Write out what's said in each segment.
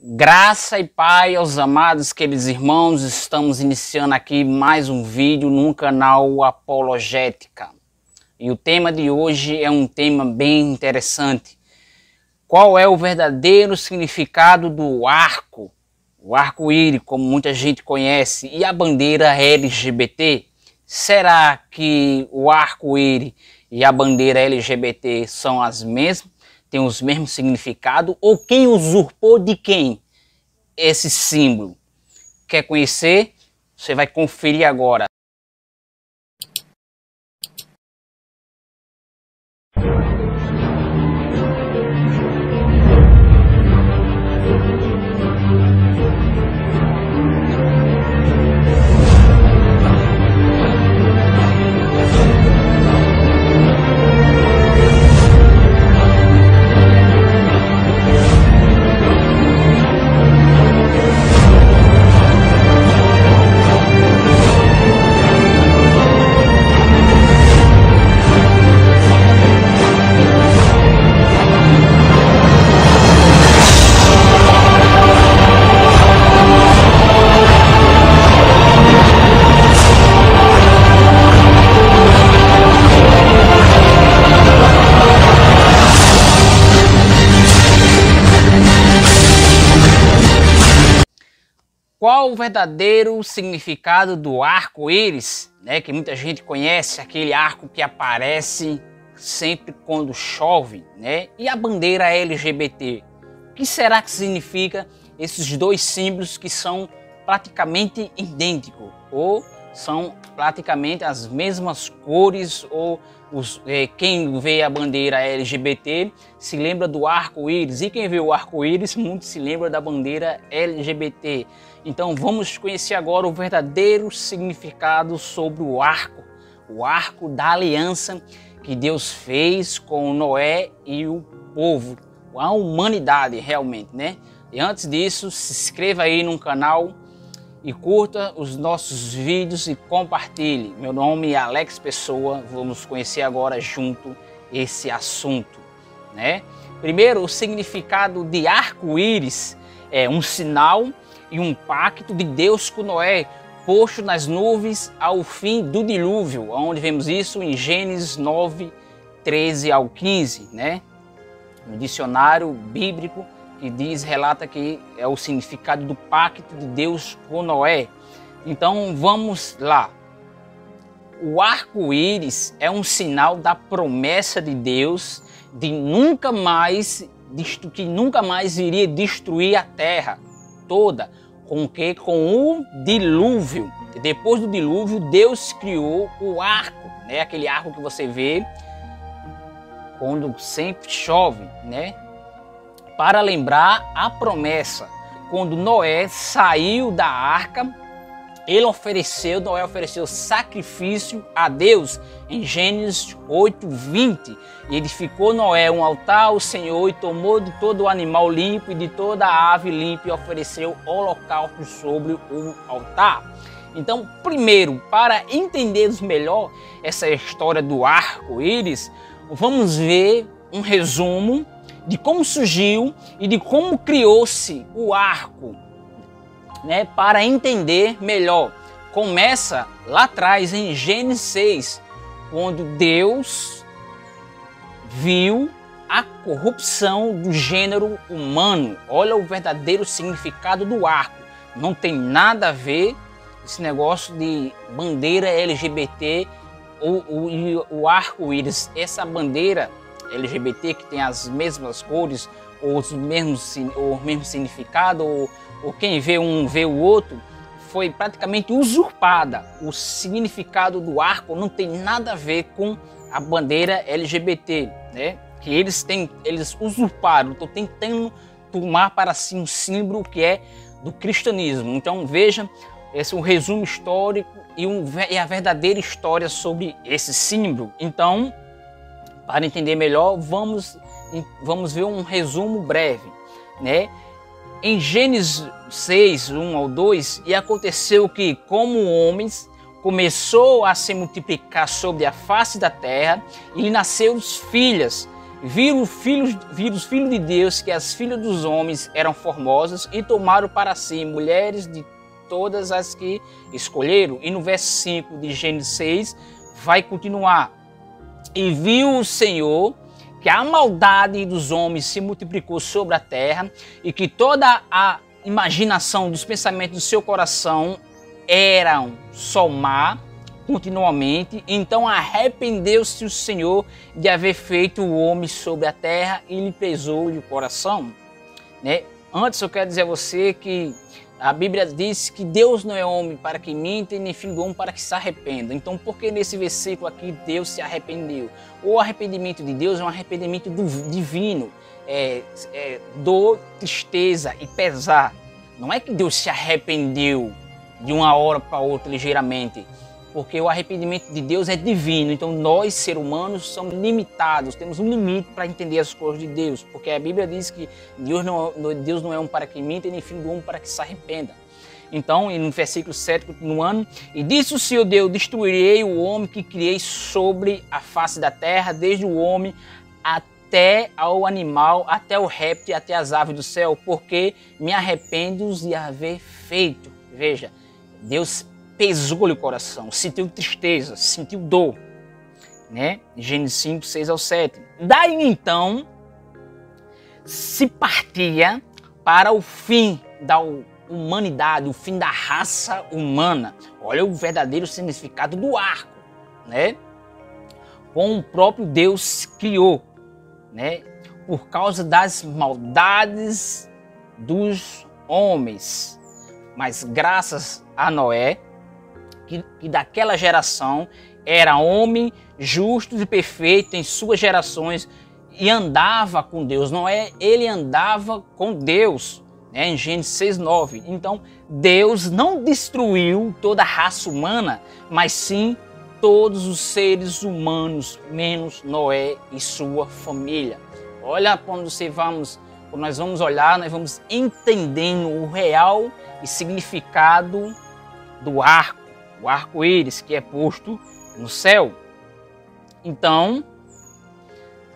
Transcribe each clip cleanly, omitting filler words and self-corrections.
Graça e paz aos amados queridos irmãos, estamos iniciando aqui mais um vídeo no canal Apologética. E o tema de hoje é um tema bem interessante. Qual é o verdadeiro significado do arco? O arco-íris, como muita gente conhece, e a bandeira LGBT? Será que o arco-íris e a bandeira LGBT são as mesmas? Tem os mesmos significados, ou quem usurpou de quem esse símbolo? Quer conhecer? Você vai conferir agora. Qual o verdadeiro significado do arco-íris, né, que muita gente conhece, aquele arco que aparece sempre quando chove, né? E a bandeira LGBT? O que será que significa esses dois símbolos que são praticamente idênticos, ou são praticamente as mesmas cores, ou quem vê a bandeira LGBT se lembra do arco-íris, e quem vê o arco-íris muito se lembra da bandeira LGBT. Então vamos conhecer agora o verdadeiro significado sobre o arco da aliança que Deus fez com Noé e o povo, a humanidade realmente, né? E antes disso, se inscreva aí no canal e curta os nossos vídeos e compartilhe. Meu nome é Alex Pessoa, vamos conhecer agora junto esse assunto, né? Primeiro, o significado de arco-íris é um sinal e um pacto de Deus com Noé, posto nas nuvens ao fim do dilúvio, onde vemos isso em Gênesis 9, 13 ao 15, né? No dicionário bíblico que relata que é o significado do pacto de Deus com Noé. Então vamos lá. O arco-íris é um sinal da promessa de Deus de que nunca mais iria destruir a terra toda, com o dilúvio. Depois do dilúvio, Deus criou o arco, né? Aquele arco que você vê quando sempre chove, né? Para lembrar a promessa. Quando Noé saiu da arca, Noé ofereceu sacrifício a Deus em Gênesis 8:20. E edificou Noé um altar ao Senhor e tomou de todo o animal limpo e de toda a ave limpa e ofereceu holocausto sobre o altar. Então, primeiro, para entendermos melhor essa história do arco-íris, vamos ver um resumo de como surgiu e de como criou-se o arco, né? Para entender melhor, começa lá atrás em Gênesis 6, quando Deus viu a corrupção do gênero humano. Olha o verdadeiro significado do arco. Não tem nada a ver esse negócio de bandeira LGBT ou o arco-íris. Essa bandeira LGBT que tem as mesmas cores, ou o mesmo significado, ou quem vê um vê o outro, foi praticamente usurpada. O significado do arco não tem nada a ver com a bandeira LGBT, né? Que eles usurparam, estão tentando tomar para si um símbolo que é do cristianismo. Então veja, esse é um resumo histórico e a verdadeira história sobre esse símbolo. Então, para entender melhor, vamos ver um resumo breve, né? Em Gênesis 6, 1 ao 2, e aconteceu que, como homens, começou a se multiplicar sobre a face da terra, e lhe nasceram filhas, viram os filhos de Deus que as filhas dos homens eram formosas e tomaram para si mulheres de todas as que escolheram. E no verso 5 de Gênesis 6 vai continuar. E viu o Senhor que a maldade dos homens se multiplicou sobre a terra e que toda a imaginação dos pensamentos do seu coração eram só má continuamente. Então arrependeu-se o Senhor de haver feito o homem sobre a terra e lhe pesou-lhe o coração. Né? Antes eu quero dizer a você que a Bíblia diz que Deus não é homem para que minta e nem filho do homem para que se arrependa. Então por que nesse versículo aqui Deus se arrependeu? O arrependimento de Deus é um arrependimento divino, dor, tristeza e pesar. Não é que Deus se arrependeu de uma hora para outra ligeiramente, porque o arrependimento de Deus é divino. Então nós, seres humanos, somos limitados, temos um limite para entender as coisas de Deus, porque a Bíblia diz que Deus não é um para que minta, nem filho do homem para que se arrependa. Então, no versículo 7, continuando, e disse o Senhor Deus, destruirei o homem que criei sobre a face da terra, desde o homem até ao animal, até o réptil, até as aves do céu, porque me arrependo de haver feito. Veja, Deus pesou-lhe o coração, sentiu tristeza, sentiu dor, né? Gênesis 5, 6 ao 7. Daí então, se partia para o fim da humanidade, o fim da raça humana. Olha o verdadeiro significado do arco, né? Como o próprio Deus criou, né? Por causa das maldades dos homens. Mas graças a Noé, que daquela geração era homem justo e perfeito em suas gerações e andava com Deus. Noé, ele andava com Deus, né? Em Gênesis 6, 9. Então, Deus não destruiu toda a raça humana, mas sim todos os seres humanos, menos Noé e sua família. Olha, quando nós vamos olhar, nós vamos entendendo o real e significado do arco. O arco-íris que é posto no céu. Então,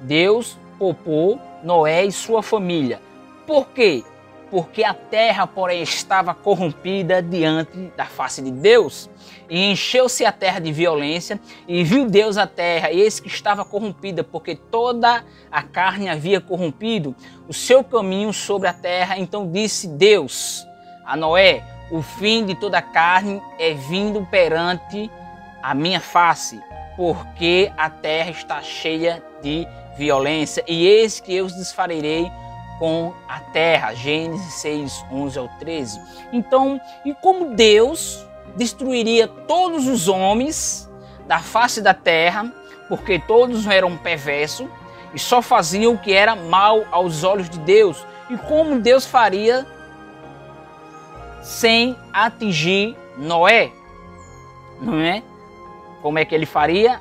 Deus poupou Noé e sua família. Por quê? Porque a terra, porém, estava corrompida diante da face de Deus. E encheu-se a terra de violência, e viu Deus a terra, e eis que estava corrompida, porque toda a carne havia corrompido o seu caminho sobre a terra. Então disse Deus a Noé: o fim de toda a carne é vindo perante a minha face, porque a terra está cheia de violência, e eis que eu os desfarei com a terra. Gênesis 6, 11 ao 13. Então, e como Deus destruiria todos os homens da face da terra, porque todos eram perversos e só faziam o que era mal aos olhos de Deus, e como Deus faria sem atingir Noé, não é? Como é que ele faria?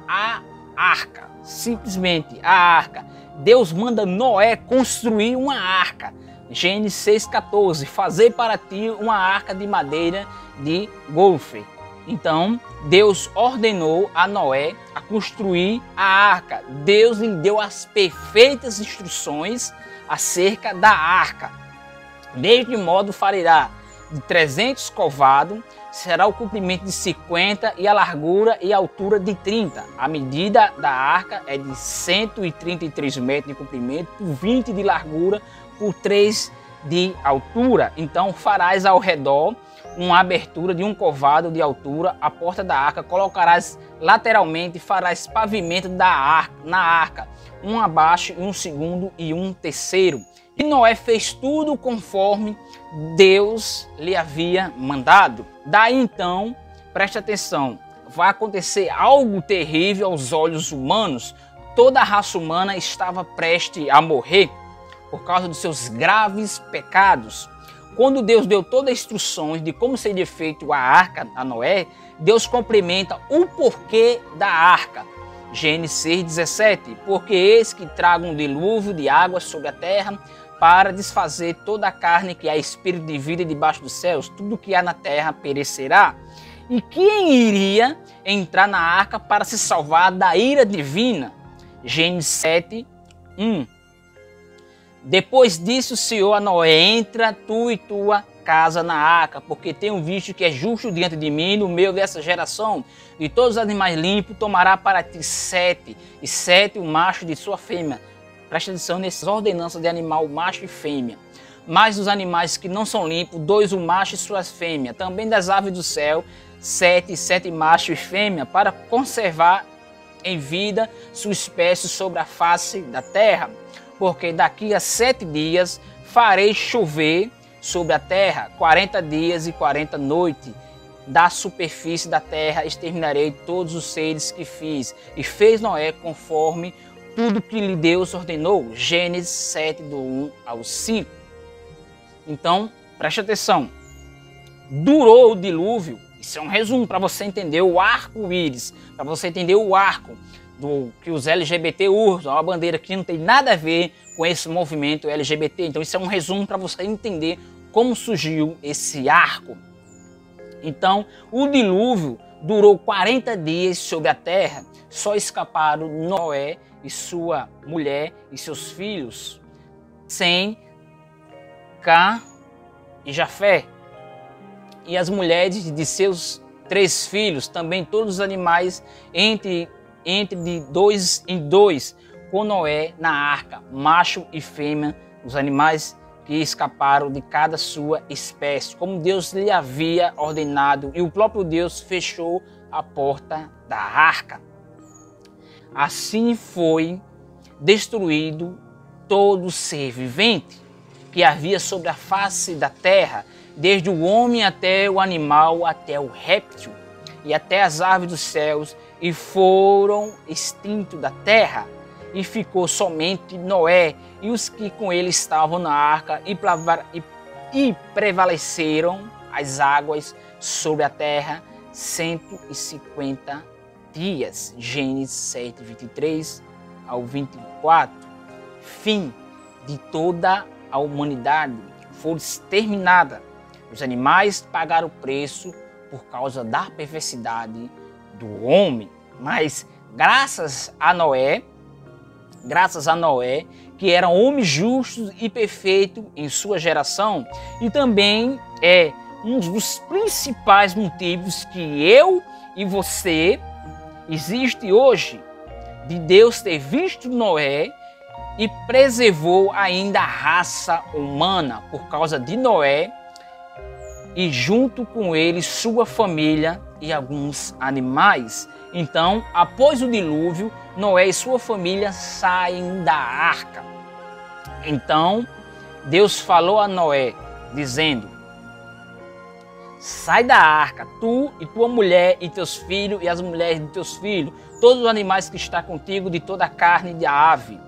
A arca, simplesmente a arca. Deus manda Noé construir uma arca. Gênesis 6,14, fazer para ti uma arca de madeira de golfe. Então, Deus ordenou a Noé a construir a arca. Deus lhe deu as perfeitas instruções acerca da arca. Deste modo fará de 300 covados, será o comprimento de 50 e a largura e a altura de 30. A medida da arca é de 133 metros de comprimento, por 20 de largura, por 3 de altura. Então farás ao redor uma abertura de um covado de altura, a porta da arca, colocarás lateralmente, farás pavimento na arca, um abaixo, um segundo e um terceiro. E Noé fez tudo conforme Deus lhe havia mandado. Daí então, preste atenção, vai acontecer algo terrível aos olhos humanos. Toda a raça humana estava prestes a morrer por causa dos seus graves pecados. Quando Deus deu todas as instruções de como seria feito a arca a Noé, Deus complementa o porquê da arca. Gênesis 17, porque eis que trago um dilúvio de águas sobre a terra para desfazer toda a carne que há espírito de vida debaixo dos céus, tudo que há na terra perecerá. E quem iria entrar na arca para se salvar da ira divina? Gênesis 7, 1. Depois disso, Senhor, a Noé, entra tu e tua casa na arca, porque tenho visto que é justo diante de mim, no meio dessa geração. De todos os animais limpos, tomará para ti 7, e 7 o macho de sua fêmea. Preste atenção nessas ordenanças de animal macho e fêmea. Mas dos animais que não são limpos, 2 o macho e suas fêmeas. Também das aves do céu, 7 e 7 machos e fêmea, para conservar em vida sua espécie sobre a face da terra. Porque daqui a 7 dias farei chover sobre a terra 40 dias e 40 noites. Da superfície da terra exterminarei todos os seres que fiz. E fez Noé conforme tudo que lhe Deus ordenou. Gênesis 7, do 1 ao 5. Então, preste atenção. Durou o dilúvio. Isso é um resumo para você entender o arco-íris. Para você entender o arco do que os LGBT usam. Uma bandeira que não tem nada a ver com esse movimento LGBT. Então, isso é um resumo para você entender como surgiu esse arco. Então, o dilúvio durou 40 dias sobre a terra. Só escaparam Noé e sua mulher e seus filhos, Sem, Cã e Jafé. E as mulheres de seus 3 filhos, também todos os animais entre de 2 em 2, com Noé na arca, macho e fêmea, os animais que escaparam de cada sua espécie, como Deus lhe havia ordenado, e o próprio Deus fechou a porta da arca. Assim foi destruído todo ser vivente que havia sobre a face da terra, desde o homem até o animal, até o réptil, e até as aves dos céus, e foram extintos da terra. E ficou somente Noé e os que com ele estavam na arca, e prevaleceram as águas sobre a terra 150 dias. Gênesis 7, 23 ao 24. Fim de toda a humanidade foi exterminada. Os animais pagaram o preço por causa da perversidade do homem. Mas graças a Noé, que era um homem justo e perfeito em sua geração, e também é um dos principais motivos que eu e você existe hoje, de Deus ter visto Noé e preservou ainda a raça humana por causa de Noé, e junto com ele sua família e alguns animais. Então, após o dilúvio, Noé e sua família saem da arca. Então, Deus falou a Noé, dizendo: sai da arca, tu e tua mulher e teus filhos e as mulheres de teus filhos, todos os animais que estão contigo, de toda a carne de ave,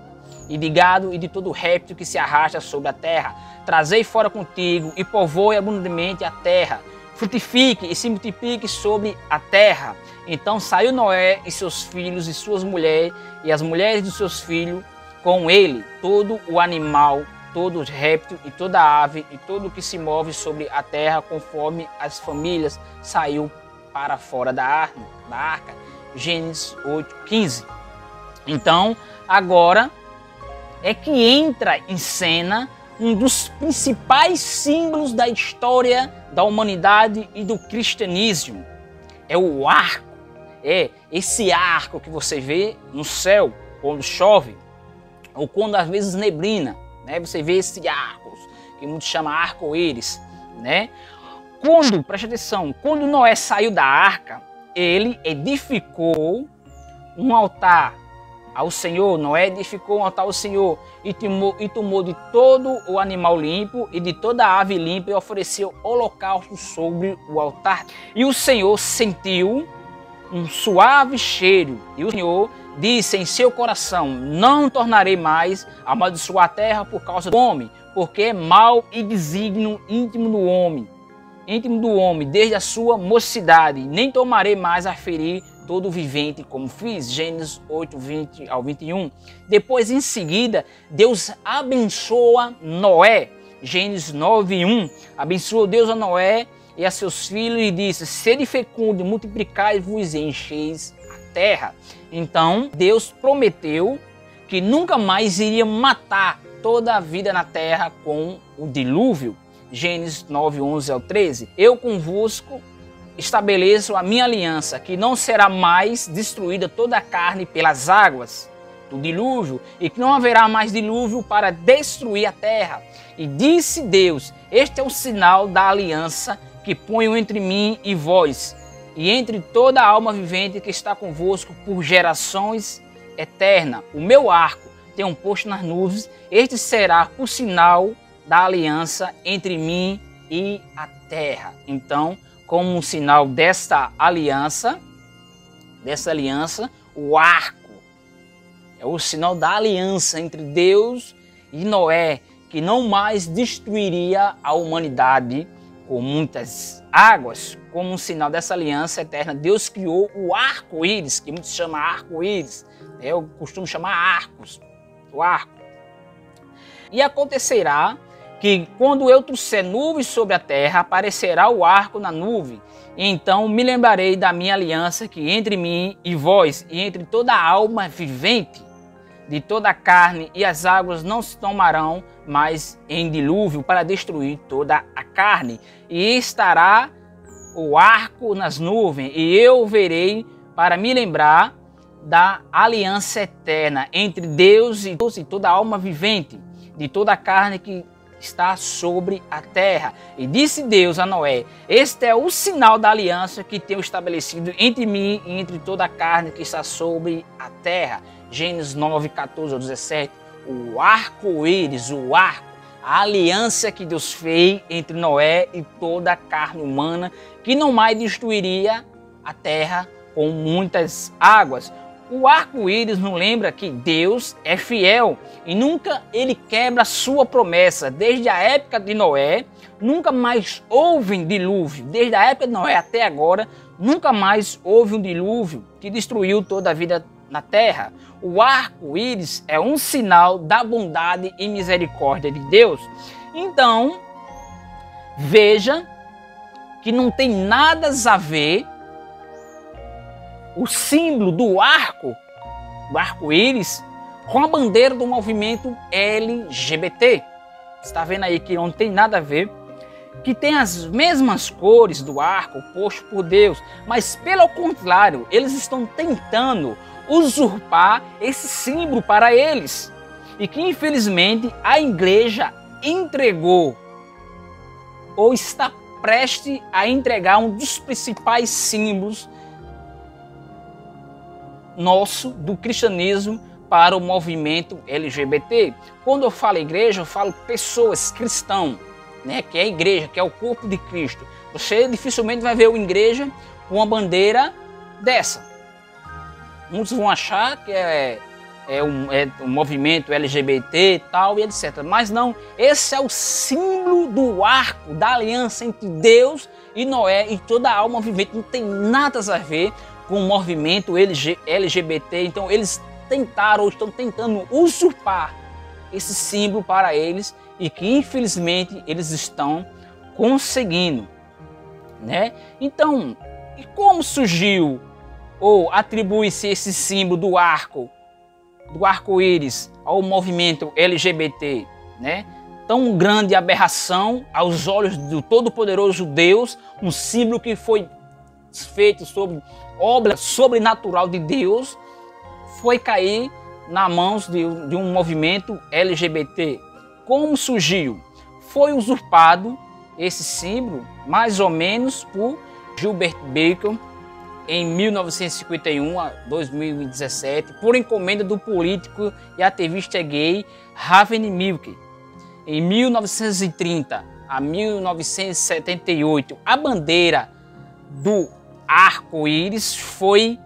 e de gado e de todo réptil que se arrasta sobre a terra. Trazei fora contigo e povoe abundantemente a terra. Frutifique e se multiplique sobre a terra. Então saiu Noé e seus filhos e suas mulheres e as mulheres dos seus filhos com ele, todo o animal, todo o réptil e toda a ave e todo o que se move sobre a terra, conforme as famílias, saiu para fora da arca. Gênesis 8:15. Então, agora é que entra em cena um dos principais símbolos da história da humanidade e do cristianismo. É o arco. É esse arco que você vê no céu quando chove, ou quando às vezes neblina, né? Você vê esse arco, que muitos chamam arco-íris, né? Preste atenção, quando Noé saiu da arca, ele edificou um altar ao Senhor. Noé edificou um altar ao Senhor e tomou de todo o animal limpo e de toda a ave limpa e ofereceu holocausto sobre o altar. E o Senhor sentiu um suave cheiro, e o Senhor disse em seu coração: não tornarei mais a amaldiçoar a terra por causa do homem, porque é mau e desígnio íntimo do homem desde a sua mocidade, nem tomarei mais a ferir todo vivente como fiz. Gênesis 8, 20 ao 21. Depois, em seguida, Deus abençoa Noé. Gênesis 9, 1. Abençoou Deus a Noé e a seus filhos e disse: sede fecundo, multiplicai-vos e encheis a terra. Então, Deus prometeu que nunca mais iria matar toda a vida na terra com o dilúvio. Gênesis 9, 11 ao 13. Eu convosco estabeleço a minha aliança, que não será mais destruída toda a carne pelas águas do dilúvio, e que não haverá mais dilúvio para destruir a terra. E disse Deus: este é o sinal da aliança que ponho entre mim e vós, e entre toda a alma vivente que está convosco por gerações eternas. O meu arco tenho posto nas nuvens, este será o sinal da aliança entre mim e a terra. Então, como um sinal desta aliança, o arco é o sinal da aliança entre Deus e Noé, que não mais destruiria a humanidade com muitas águas. Como um sinal dessa aliança eterna, Deus criou o arco-íris, que muitos chamam arco-íris. Eu costumo chamar arcos, o arco. E acontecerá que quando eu trouxer nuvens sobre a terra, aparecerá o arco na nuvem. E então me lembrarei da minha aliança que entre mim e vós, e entre toda a alma vivente, de toda a carne, e as águas não se tomarão mais em dilúvio para destruir toda a carne. E estará o arco nas nuvens, e eu verei para me lembrar da aliança eterna entre Deus e toda a alma vivente, de toda a carne que está sobre a terra. E disse Deus a Noé: este é o sinal da aliança que tenho estabelecido entre mim e entre toda a carne que está sobre a terra. Gênesis 9, 14 ao 17. O arco-íris, o arco, a aliança que Deus fez entre Noé e toda a carne humana, que não mais destruiria a terra com muitas águas. O arco-íris nos lembra que Deus é fiel e nunca ele quebra a sua promessa. Desde a época de Noé, nunca mais houve um dilúvio. Desde a época de Noé até agora, nunca mais houve um dilúvio que destruiu toda a vida na terra. O arco-íris é um sinal da bondade e misericórdia de Deus. Então, veja que não tem nada a ver o símbolo do arco-íris, com a bandeira do movimento LGBT. Você está vendo aí que não tem nada a ver, que tem as mesmas cores do arco posto por Deus, mas pelo contrário, eles estão tentando usurpar esse símbolo para eles, e que infelizmente a igreja entregou ou está prestes a entregar um dos principais símbolos nosso do cristianismo para o movimento LGBT. Quando eu falo igreja, eu falo pessoas cristãs, né, que é a igreja, que é o corpo de Cristo. Você dificilmente vai ver uma igreja com uma bandeira dessa. Muitos vão achar que é um movimento LGBT tal e etc. Mas não, esse é o símbolo do arco, da aliança entre Deus e Noé e toda a alma vivente. Não tem nada a ver com o movimento LGBT. Então eles tentaram ou estão tentando usurpar esse símbolo para eles, e que infelizmente eles estão conseguindo, né? Então, e como surgiu ou atribui-se esse símbolo do arco-íris ao movimento LGBT, né? Tão grande aberração aos olhos do Todo-Poderoso Deus, um símbolo que foi feito sobre obra sobrenatural de Deus, foi cair nas mãos de um movimento LGBT. Como surgiu? Foi usurpado esse símbolo mais ou menos por Gilbert Bacon em 1951 a 2017, por encomenda do político e ativista gay Raven Milk. Em 1930 a 1978, a bandeira do arco-íris foi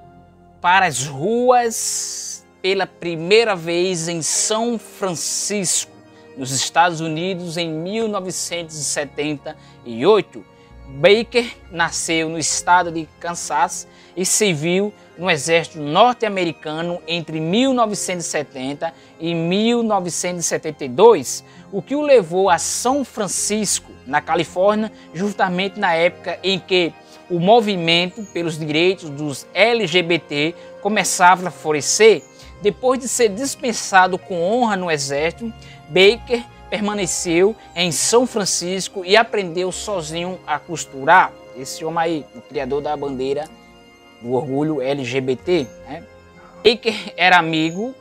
para as ruas pela primeira vez em São Francisco, nos Estados Unidos, em 1978. Baker nasceu no estado de Kansas e serviu no exército norte-americano entre 1970 e 1972, o que o levou a São Francisco, na Califórnia, justamente na época em que o movimento pelos direitos dos LGBT começava a florescer. Depois de ser dispensado com honra no exército, Baker permaneceu em São Francisco e aprendeu sozinho a costurar. Esse homem aí, o criador da bandeira do orgulho LGBT, né? Baker era amigo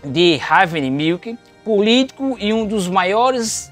de Harvey Milk, político e um dos maiores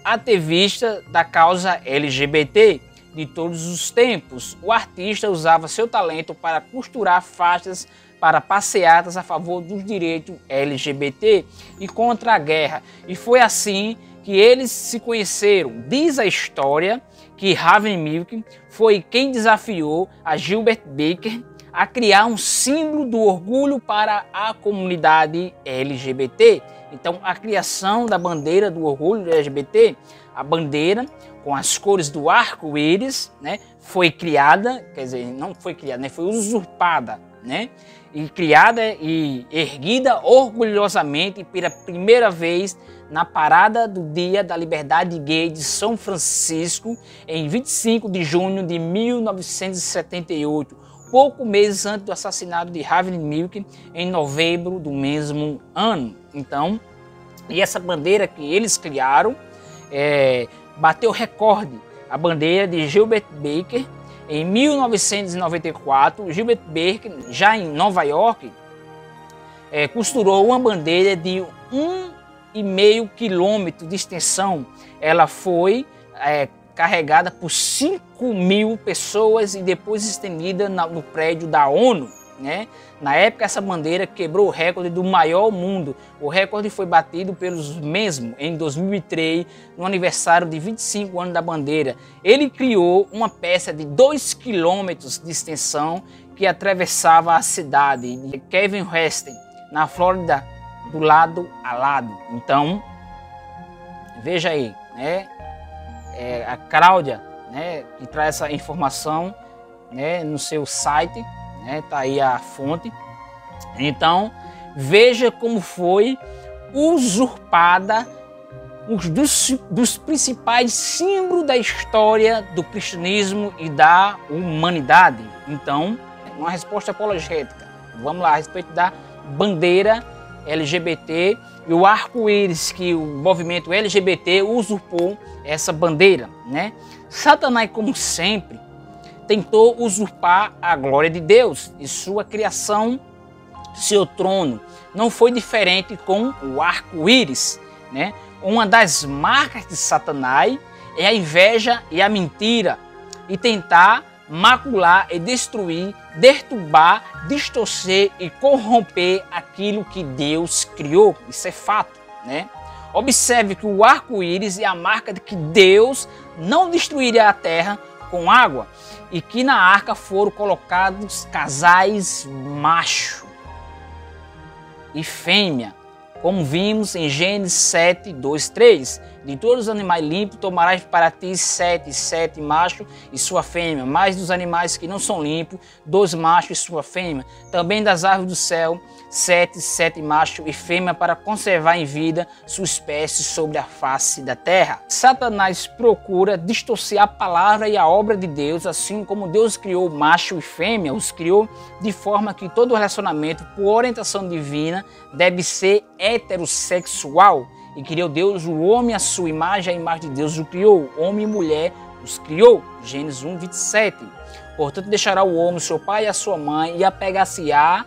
ativistas da causa LGBT de todos os tempos. O artista usava seu talento para costurar faixas para passeatas a favor dos direitos LGBT e contra a guerra. E foi assim que eles se conheceram. Diz a história que Harvey Milk foi quem desafiou a Gilbert Baker a criar um símbolo do orgulho para a comunidade LGBT. Então, a criação da bandeira do orgulho LGBT, a bandeira com as cores do arco-íris, né, foi criada, quer dizer, não foi criada, né, foi usurpada, né, e criada e erguida orgulhosamente pela primeira vez na parada do Dia da Liberdade Gay de São Francisco, em 25 de junho de 1978, pouco meses antes do assassinato de Harvey Milk, em novembro do mesmo ano. Então, e essa bandeira que eles criaram bateu recorde. A bandeira de Gilbert Baker, em 1994, Gilbert Baker, já em Nova York, costurou uma bandeira de 1,5 quilômetro de extensão. Ela foi carregada por 5.000 pessoas e depois estendida no prédio da ONU, né? Na época, essa bandeira quebrou o recorde do maior mundo. O recorde foi batido pelos mesmos em 2003, no aniversário de 25 anos da bandeira. Ele criou uma peça de 2 quilômetros de extensão que atravessava a cidade de Kevin Weston, na Flórida, do lado a lado. Então, veja aí, né? A Cláudia, né, que traz essa informação, né, no seu site, né, tá aí a fonte. Então, veja como foi usurpada dos principais símbolos da história do cristianismo e da humanidade. Então, uma resposta apologética. Vamos lá, a respeito da bandeira LGBT e o arco-íris que o movimento LGBT usurpou essa bandeira, né? Satanás, como sempre, tentou usurpar a glória de Deus e sua criação, seu trono. Não foi diferente com o arco-íris, né? Uma das marcas de Satanás é a inveja e a mentira e tentar macular e destruir, perturbar, distorcer e corromper aquilo que Deus criou. Isso é fato, né? Observe que o arco-íris é a marca de que Deus não destruiria a terra com água e que na arca foram colocados casais macho e fêmea, como vimos em Gênesis 7, 2, 3. De todos os animais limpos tomarás para ti 7 machos e sua fêmea, mais dos animais que não são limpos, 2 machos e sua fêmea. Também das aves do céu, 7 machos e fêmea, para conservar em vida sua espécie sobre a face da terra. Satanás procura distorcer a palavra e a obra de Deus, assim como Deus criou macho e fêmea, os criou de forma que todo relacionamento por orientação divina deve ser heterossexual. E criou Deus o homem à sua imagem, a imagem de Deus o criou, homem e mulher os criou. Gênesis 1, 27. Portanto, deixará o homem seu pai e a sua mãe e apegar-se-á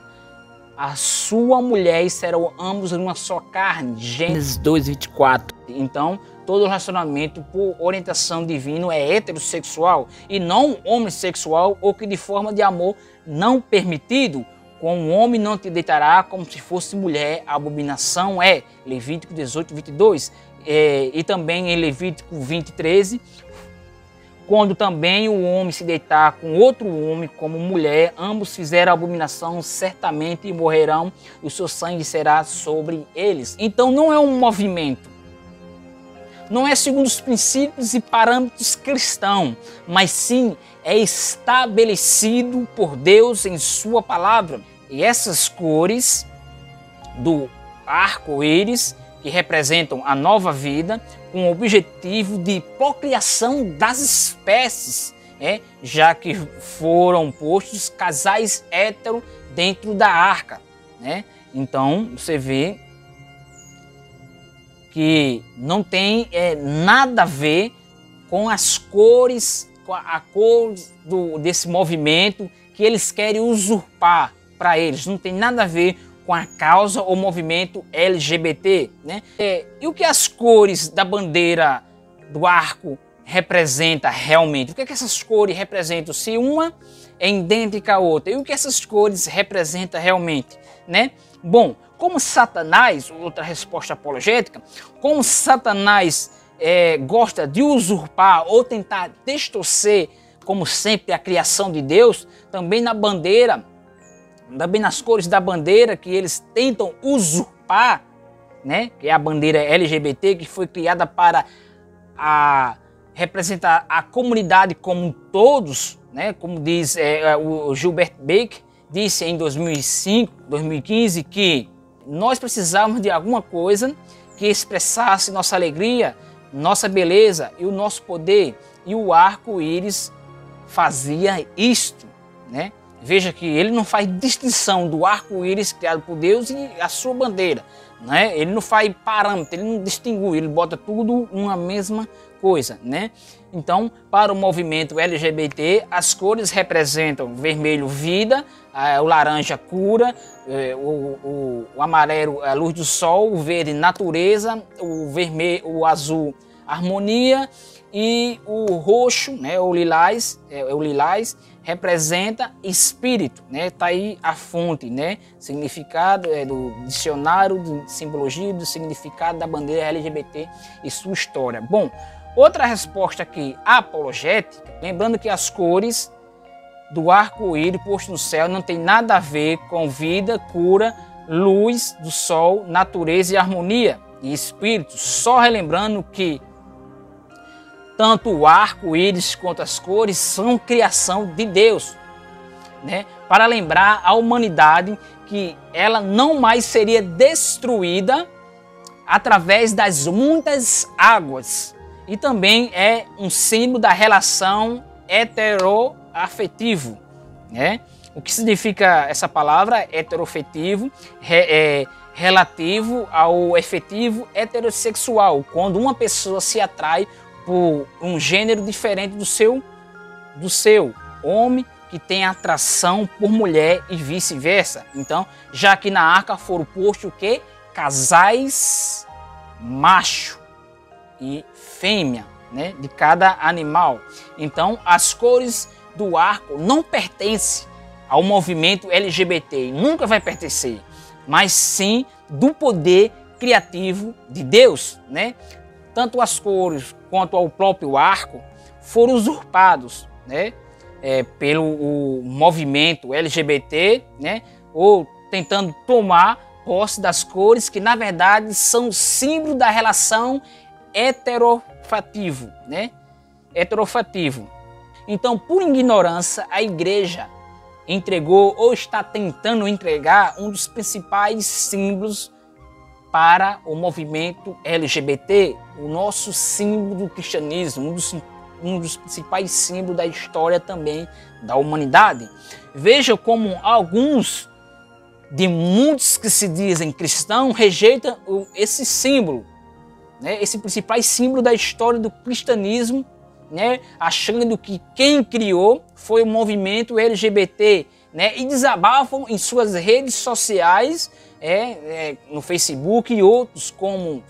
a sua mulher e serão ambos uma só carne. Gênesis 2, 24. Então, todo relacionamento por orientação divina é heterossexual e não homossexual ou que de forma de amor não permitido. Com um homem não te deitará como se fosse mulher, a abominação é. Levítico 18, 22. E também em Levítico 20, 13. Quando também o homem se deitar com outro homem como mulher, ambos fizeram abominação, certamente morrerão, e o seu sangue será sobre eles. Então não é um movimento. Não é segundo os princípios e parâmetros cristãos, mas sim é estabelecido por Deus em sua palavra. E essas cores do arco-íris, que representam a nova vida, com o objetivo de procriação das espécies, já que foram postos casais héteros dentro da arca, né? Então você vê que não tem nada a ver com as cores, com a cor desse movimento que eles querem usurpar para eles. Não tem nada a ver com a causa ou movimento LGBT, né? E o que as cores da bandeira do arco representam realmente? O que essas cores representam? Se uma é idêntica à outra, e o que essas cores representam realmente, né? Bom, como Satanás, outra resposta apologética, como Satanás gosta de usurpar ou tentar distorcer, como sempre, a criação de Deus, também na bandeira, também nas cores da bandeira que eles tentam usurpar, né? Que é a bandeira LGBT, que foi criada para representar a comunidade como todos, né? Como diz o Gilbert Baker, disse em 2015, que nós precisávamos de alguma coisa que expressasse nossa alegria, nossa beleza e o nosso poder. E o arco-íris fazia isto, né? Veja que ele não faz distinção do arco-íris criado por Deus e a sua bandeira, né? Ele não faz parâmetro, ele não distingue, ele bota tudo uma mesma coisa, né? Então, para o movimento LGBT, as cores representam vermelho, vida, o laranja, cura, o amarelo, a luz do sol, o verde, natureza, o vermelho, o azul, harmonia, e o roxo, né, o lilás representa espírito, né? Tá aí a fonte, né? Significado do dicionário de simbologia do significado da bandeira LGBT e sua história. Bom, outra resposta aqui apologética, lembrando que as cores do arco-íris posto no céu não tem nada a ver com vida, cura, luz do sol, natureza e harmonia e espírito. Só relembrando que tanto o arco-íris quanto as cores são criação de Deus, né? Para lembrar a humanidade que ela não mais seria destruída através das muitas águas. E também é um símbolo da relação heteroafetivo, né? O que significa essa palavra heteroafetivo? Relativo ao efetivo heterossexual, quando uma pessoa se atrai por um gênero diferente do seu homem, que tem atração por mulher e vice-versa. Então, já que na arca foram postos o quê? Casais macho e fêmea, né, de cada animal. Então, as cores do arco não pertencem ao movimento LGBT, nunca vai pertencer, mas sim do poder criativo de Deus, né? Tanto as cores quanto ao próprio arco foram usurpados, né, pelo movimento LGBT, né, ou tentando tomar posse das cores que na verdade são símbolo da relação heterofativo, né? Heterofativo. Então, por ignorância, a igreja entregou ou está tentando entregar um dos principais símbolos para o movimento LGBT, o nosso símbolo do cristianismo, um dos principais símbolos da história também da humanidade. Veja como alguns de muitos que se dizem cristãos rejeitam esse símbolo, né? Esse principal símbolo da história do cristianismo, né? Achando que quem criou foi o movimento LGBT, né? E desabafam em suas redes sociais, no Facebook e outros, como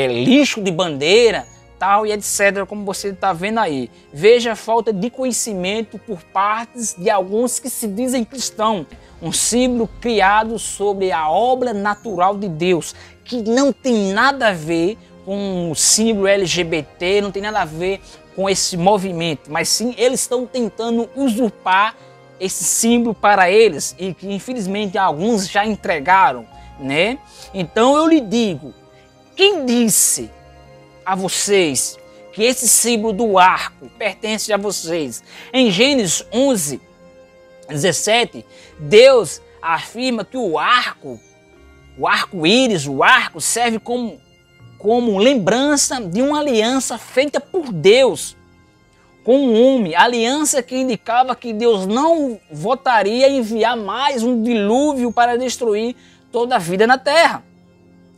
lixo de bandeira, tal e etc, como você está vendo aí. Veja a falta de conhecimento por parte de alguns que se dizem cristãos. Um símbolo criado sobre a obra natural de Deus, que não tem nada a ver com o símbolo LGBT, não tem nada a ver com esse movimento, mas sim eles estão tentando usurpar esse símbolo para eles e que infelizmente alguns já entregaram, né? Então eu lhe digo, quem disse a vocês que esse símbolo do arco pertence a vocês? Em Gênesis 11, 17, Deus afirma que o arco-íris, o arco serve como lembrança de uma aliança feita por Deus com o homem, aliança que indicava que Deus não voltaria a enviar mais um dilúvio para destruir toda a vida na terra.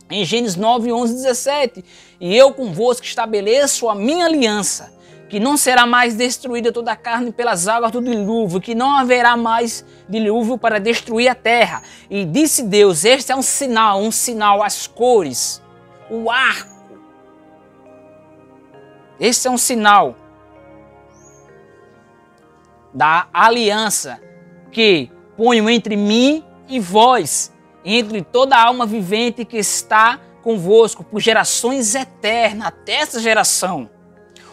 Em Gênesis 9, 11, 17. E eu convosco estabeleço a minha aliança, que não será mais destruída toda a carne pelas águas do dilúvio, que não haverá mais dilúvio para destruir a terra. E disse Deus, este é um sinal, as cores, o arco. Este é um sinal da aliança que ponho entre mim e vós, entre toda a alma vivente que está convosco, por gerações eternas, até essa geração.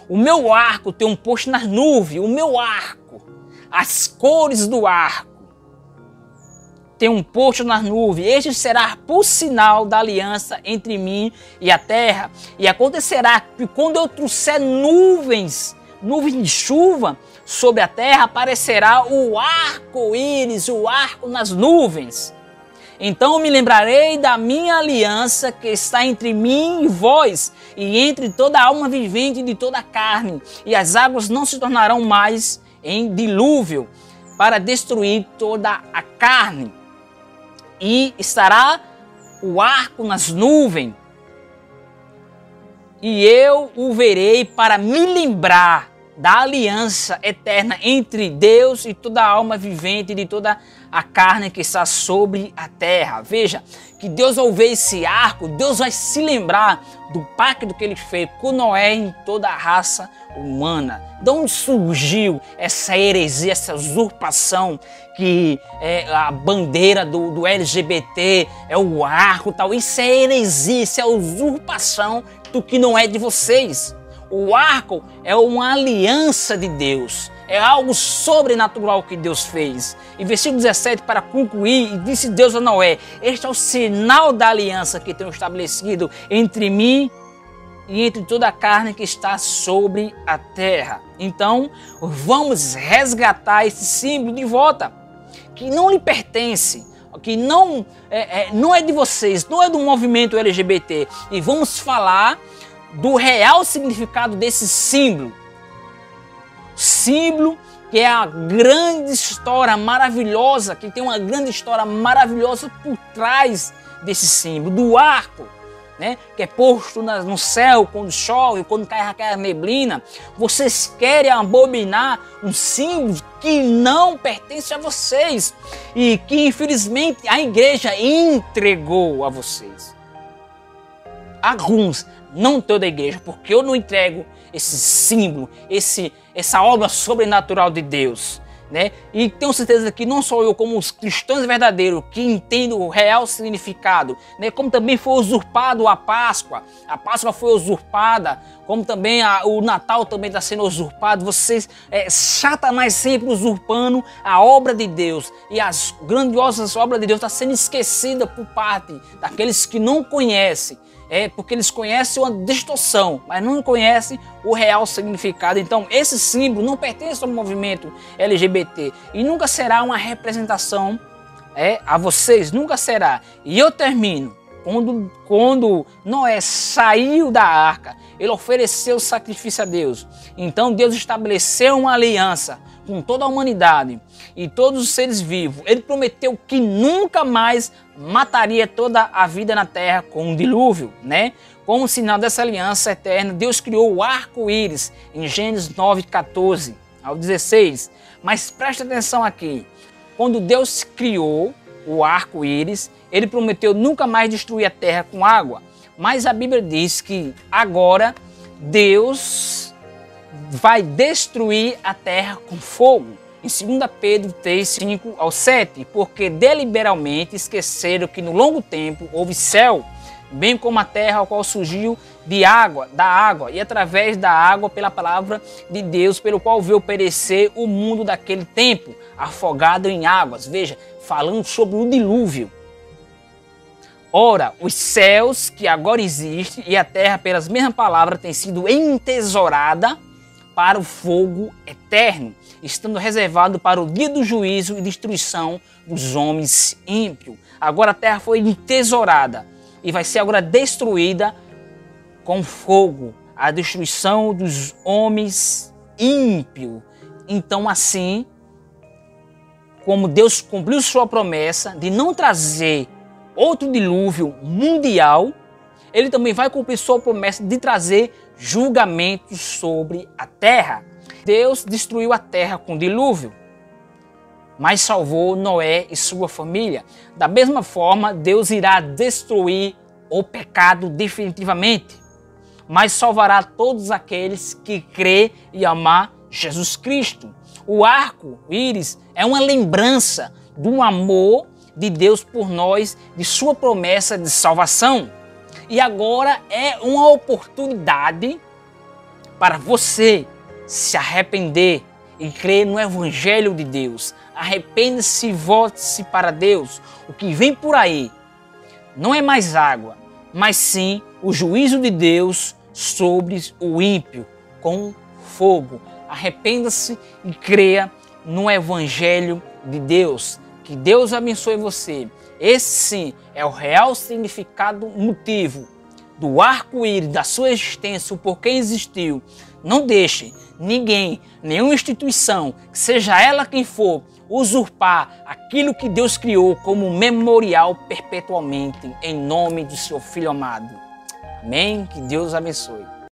O meu arco tem um posto nas nuvens, o meu arco, as cores do arco, tem um posto nas nuvens. Este será por sinal da aliança entre mim e a terra. E acontecerá que quando eu trouxer nuvens de chuva sobre a terra, aparecerá o arco-íris, o arco nas nuvens. Então me lembrarei da minha aliança que está entre mim e vós, e entre toda a alma vivente de toda a carne, e as águas não se tornarão mais em dilúvio para destruir toda a carne. E estará o arco nas nuvens, e eu o verei para me lembrar da aliança eterna entre Deus e toda a alma vivente de toda a carne que está sobre a terra. Veja, que Deus ao ver esse arco, Deus vai se lembrar do pacto que ele fez com Noé em toda a raça humana. De onde surgiu essa heresia, essa usurpação, que é a bandeira do LGBT, é o arco e tal. Isso é heresia, isso é usurpação do que não é de vocês. O arco é uma aliança de Deus, é algo sobrenatural que Deus fez. E versículo 17, para concluir, e disse Deus a Noé, este é o sinal da aliança que tenho estabelecido entre mim e entre toda a carne que está sobre a terra. Então, vamos resgatar esse símbolo de volta, que não lhe pertence, que não é de vocês, não é do movimento LGBT. E vamos falar do real significado desse símbolo. Símbolo que é a grande história maravilhosa, que tem uma grande história maravilhosa por trás desse símbolo, do arco, né? Que é posto no céu quando chove, quando cai a neblina. Vocês querem abominar um símbolo que não pertence a vocês e que infelizmente a igreja entregou a vocês. Alguns, não toda a igreja, porque eu não entrego esse símbolo, essa obra sobrenatural de Deus, né? E tenho certeza que não sou eu, como os cristãos verdadeiros, que entendem o real significado, né? Como também foi usurpado a Páscoa foi usurpada, como também o Natal também está sendo usurpado. Vocês, Satanás sempre usurpando a obra de Deus, e as grandiosas obras de Deus estão sendo esquecidas por parte daqueles que não conhecem. Porque eles conhecem uma distorção, mas não conhecem o real significado. Então, esse símbolo não pertence ao movimento LGBT e nunca será uma representação a vocês, nunca será. E eu termino. Quando Noé saiu da arca, ele ofereceu sacrifício a Deus. Então, Deus estabeleceu uma aliança com toda a humanidade e todos os seres vivos. Ele prometeu que nunca mais mataria toda a vida na terra com um dilúvio, né? Como sinal dessa aliança eterna, Deus criou o arco-íris em Gênesis 9, 14 ao 16. Mas preste atenção aqui. Quando Deus criou o arco-íris, ele prometeu nunca mais destruir a terra com água. Mas a Bíblia diz que agora Deus vai destruir a terra com fogo. Em 2 Pedro 3, 5 ao 7, porque deliberadamente esqueceram que no longo tempo houve céu, bem como a terra ao qual surgiu da água, e através da água pela palavra de Deus, pelo qual veio perecer o mundo daquele tempo, afogado em águas. Veja, falando sobre o dilúvio. Ora, os céus que agora existem e a terra, pelas mesmas palavras, têm sido entesourada para o fogo eterno, estando reservado para o dia do juízo e destruição dos homens ímpios. Agora a terra foi entesourada e vai ser agora destruída com fogo, a destruição dos homens ímpios. Então, assim como Deus cumpriu sua promessa de não trazer outro dilúvio mundial, ele também vai cumprir sua promessa de trazer julgamentos sobre a terra. Deus destruiu a terra com dilúvio, mas salvou Noé e sua família. Da mesma forma, Deus irá destruir o pecado definitivamente, mas salvará todos aqueles que crê e amar Jesus Cristo. O arco-íris é uma lembrança do amor de Deus por nós, de sua promessa de salvação. E agora é uma oportunidade para você se arrepender e crer no Evangelho de Deus. Arrependa-se e volte-se para Deus. O que vem por aí não é mais água, mas sim o juízo de Deus sobre o ímpio com fogo. Arrependa-se e creia no Evangelho de Deus. Que Deus abençoe você. Esse sim é o real significado, motivo do arco-íris, da sua existência, o porquê existiu. Não deixe ninguém, nenhuma instituição, que seja ela quem for, usurpar aquilo que Deus criou como memorial perpetuamente, em nome do seu Filho amado. Amém? Que Deus abençoe.